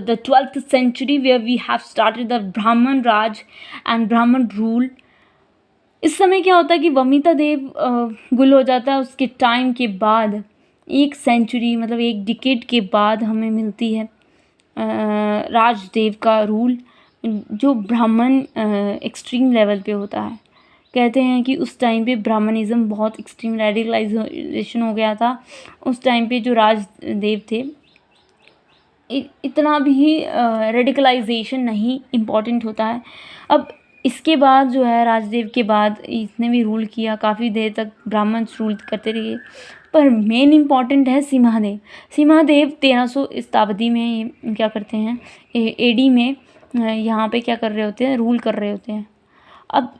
the 12th century where we have started the Brahman Raj and Brahman rule. इस समय क्या होता है कि वमिता देव गुल हो जाता है, उसके टाइम के बाद 1 सेंचुरी मतलब 1 डिकेड के बाद हमें मिलती है राजदेव का रूल, जो ब्राह्मण एक्सट्रीम लेवल पे होता है। कहते हैं कि उस टाइम पे ब्राह्मणिज़्म बहुत एक्सट्रीम रेडिकलाइजेशन हो गया था। उस टाइम पे जो राजदेव थे, इतना भी रेडिकलाइजेशन नहीं इम्पॉर्टेंट होता है। अब इसके बाद जो है राजदेव के बाद इसने भी रूल किया, काफ़ी देर तक ब्राह्मण रूल करते रहे, पर मेन इम्पॉर्टेंट है सिम्हादेव। सिम्हादेव 1300 शताब्दी में क्या करते हैं, एडी में यहाँ पे क्या कर रहे होते हैं, रूल कर रहे होते हैं। अब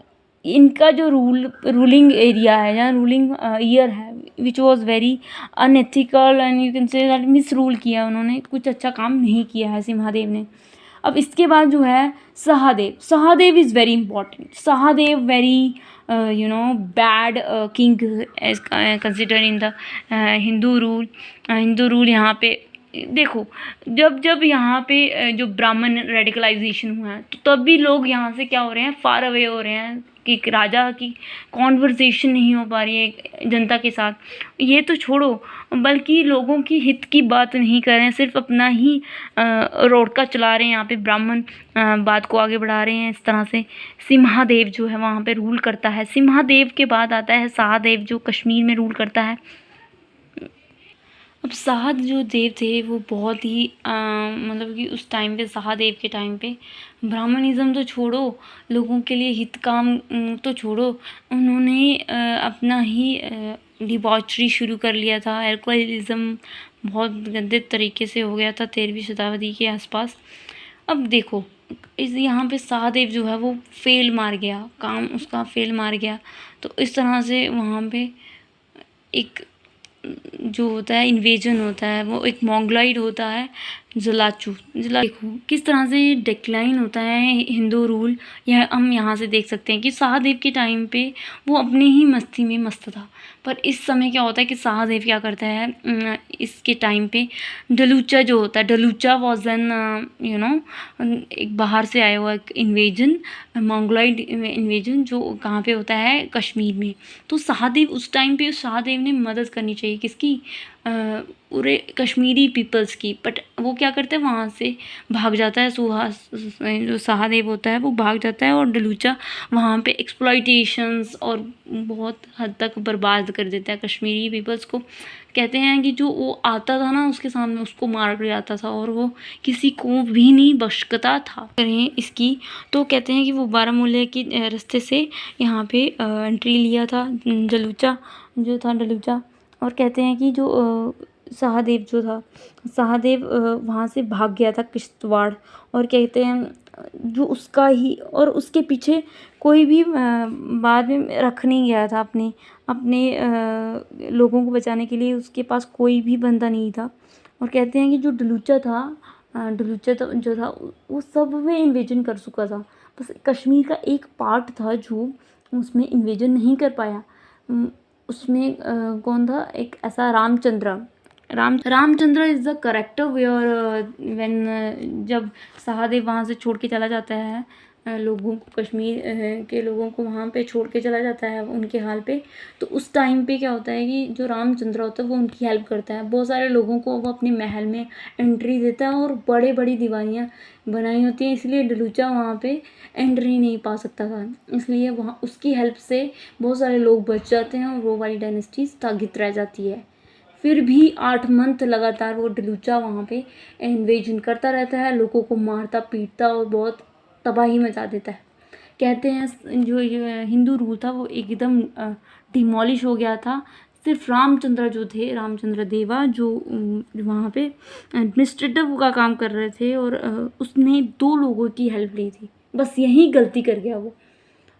इनका जो रूलिंग एरिया है या रूलिंग ईयर है which was very unethical and you can say that miss rule किया उन्होंने, कुछ अच्छा काम नहीं किया है सिम्हादेव ने। अब इसके बाद जो है Sahadev is very important. Sahadev very bad king as consider in the Hindu rule. यहाँ पे देखो, जब यहाँ पे जो ब्राह्मण रेडिकलाइजेशन हुआ है, तो तब भी लोग यहाँ से क्या हो रहे हैं, फार अवे हो रहे हैं कि राजा की कॉन्वर्सेशन नहीं हो पा रही है जनता के साथ। ये तो छोड़ो, बल्कि लोगों की हित की बात नहीं कर रहे हैं, सिर्फ अपना ही रोड़का चला रहे हैं। यहाँ पे ब्राह्मण बात को आगे बढ़ा रहे हैं इस तरह से। सिम्हादेव जो है वहाँ पे रूल करता है। सिम्हादेव के बाद आता है सहादेव, जो कश्मीर में रूल करता है। अब सहाद जो देव थे वो बहुत ही मतलब कि उस टाइम पे, सहादेव के टाइम पे ब्राह्मणिज़्म तो छोड़ो, लोगों के लिए हित काम तो छोड़ो, उन्होंने अपना ही डिबॉचरी शुरू कर लिया था। अल्कोहलिज्म बहुत गंदे तरीके से हो गया था 13वीं शताब्दी के आसपास। अब देखो, इस यहाँ पे सहादेव जो है वो फेल मार गया, काम उसका फेल मार गया। तो इस तरह से वहाँ पे एक जो होता है इन्वेजन होता है, वो एक मोंगलाइड होता है, जलाचू। देखो किस तरह से डिक्लाइन होता है हिंदू रूल। यह हम यहाँ से देख सकते हैं कि सहादेव के टाइम पे वो अपने ही मस्ती में मस्त था, पर इस समय क्या होता है कि सहादेव क्या करता है, इसके टाइम पे डलूचा जो होता है, डलूचा वॉज एन एक बाहर से आया हुआ एक इन्वेजन, मोंगलाइड इन्वेजन, जो कहाँ पे होता है, कश्मीर में। तो सहादेव उस टाइम पे सहादेव ने मदद करनी चाहिए किसकी, पूरे कश्मीरी पीपल्स की, बट वो क्या करते हैं, वहाँ से भाग जाता है। जो सहादेव होता है वो भाग जाता है, और डलूचा वहाँ पे एक्सप्लॉइटेशंस और बहुत हद तक बर्बाद कर देता है कश्मीरी पीपल्स को। कहते हैं कि जो वो आता था ना उसके सामने, उसको मार दिया जाता था, और वो किसी को भी नहीं बख्शता था। करें इसकी तो कहते हैं कि वो बारामूला के रास्ते से यहाँ पे एंट्री लिया था डलूचा और कहते हैं कि जो सहादेव जो था, सहादेव वहाँ से भाग गया था किश्तवाड़, और कहते हैं जो उसका ही और उसके पीछे कोई भी बाद में रख नहीं गया था अपने लोगों को बचाने के लिए, उसके पास कोई भी बंदा नहीं था। और कहते हैं कि जो डलूचा जो था वो सब में इन्वेजन कर चुका था, बस कश्मीर का एक पार्ट था जो उसमें इन्वेजन नहीं कर पाया। उसमें कौन था, एक ऐसा Ramchandra is the character where when जब सहादेव वहाँ से छोड़ के चला जाता है लोगों को, कश्मीर के लोगों को वहाँ पे छोड़ के चला जाता है उनके हाल पे। तो उस टाइम पे क्या होता है कि जो रामचंद्र होता है वो उनकी हेल्प करता है, बहुत सारे लोगों को वो अपने महल में एंट्री देता है, और बड़ी दीवारियाँ बनाई होती हैं, इसलिए डलूचा वहाँ पे एंट्री नहीं पा सकता था, इसलिए वहाँ उसकी हेल्प से बहुत सारे लोग बच जाते हैं, और वो वाली डायनेस्टी स्थगित रह जाती है। फिर भी 8 मंथ लगातार वो डलूचा वहाँ पे इन्वेजन करता रहता है, लोगों को मारता पीटता और बहुत तबाही मचा देता है। कहते हैं जो हिंदू रूल था वो एकदम डिमोलिश हो गया था। सिर्फ रामचंद्र जो थे, रामचंद्र देवा, जो वहाँ पे एडमिनिस्ट्रेटिव का काम कर रहे थे, और उसने 2 लोगों की हेल्प ली थी, बस यही गलती कर गया वो।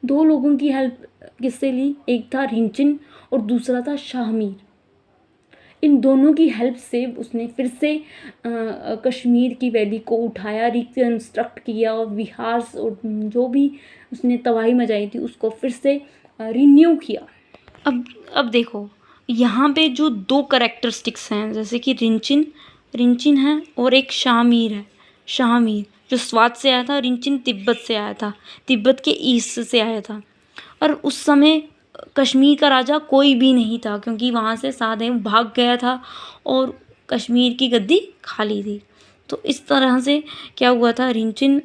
2 लोगों की हेल्प किससे ली, एक था रिंचिन और दूसरा था शाहमीर। इन दोनों की हेल्प से उसने फिर से कश्मीर की वैली को उठाया, रिकंस्ट्रक्ट किया, और बिहार और जो भी उसने तबाही मचाई थी उसको फिर से रिन्यू किया। अब देखो यहाँ पे जो 2 कैरेक्टरिस्टिक्स हैं, जैसे कि रिंचिन है और एक शाहमीर है। शाहमीर जो स्वात से आया था, और रिंचिन तिब्बत से आया था, तिब्बत के ईस्ट से आया था। और उस समय कश्मीर का राजा कोई भी नहीं था, क्योंकि वहाँ से शाहदेव भाग गया था और कश्मीर की गद्दी खाली थी। तो इस तरह से क्या हुआ था, रिंचिन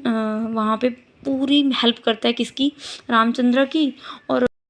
वहाँ पे पूरी हेल्प करता है किसकी, रामचंद्र की। और